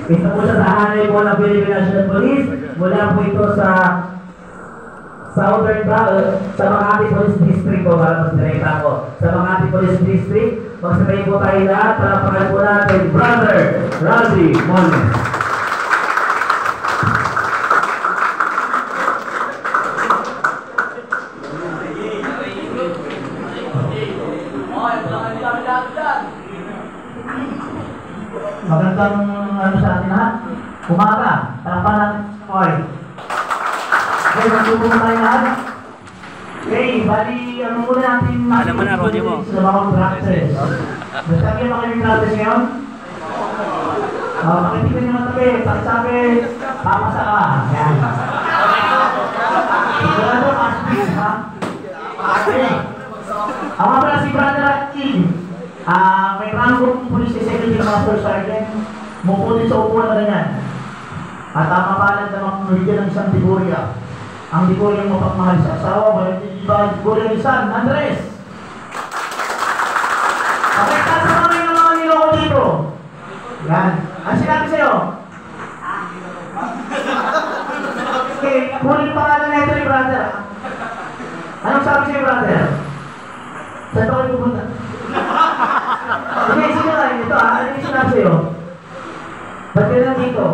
Ito po sa tahanay po ng Philippine National Police. Mula po ito sa Southern sa Makati Police District po, para mas direkta po. Sa Makati Police District, magsabay po tayo lahat para pangal po natin, Brother Razi Mones. Magandang ano sa atin lahat. Umaga, talampalan. Okay. Okay, magtutulong tayo lahat. Okay, bali, ano muna natin alam mo na, Roddy mo. Sa mga practices. Nasabi yung mga practice ngayon? Pakitignan nyo matabi. Pagsabi, papasa ka. Yan. Sigurado, aspis, ha? Okay. Ako nga pala si Brother Razi. May ranggong police secretary master sergeant, mupo din sa upuan na ganyan. At mapalad na mamimigyan ng isang Liguria. Ang Liguria mapagmahal sa asawa, walang iba, Liguria ni San Andres. Okay, kasi kami ng mga niloko dito. Yan. Ano sinabi sa'yo? Okay, kunin pangalan na ito ni brother. Anong sabi sa'yo, brother? Saan ba kayo pupunta? Okay, sige lang. Ito, ano yung sinabi sa'yo? Ba't ka lang dito?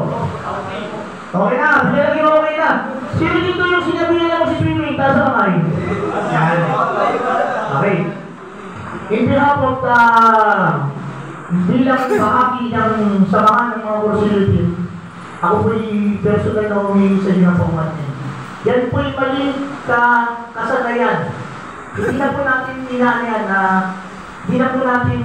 Okay na, pinalagay mo okay na. Sino dito yung sinabi nila mo si swimming, taas ang kamay? Yan. Okay. In behalf of the bilang bahagi ng samahan ng mga Corsility, ako po'y personal na humingi sa inyo ng pangmatin. Yan po'y maling kasanayan. Hindi na po natin inaanihan na hindi na po natin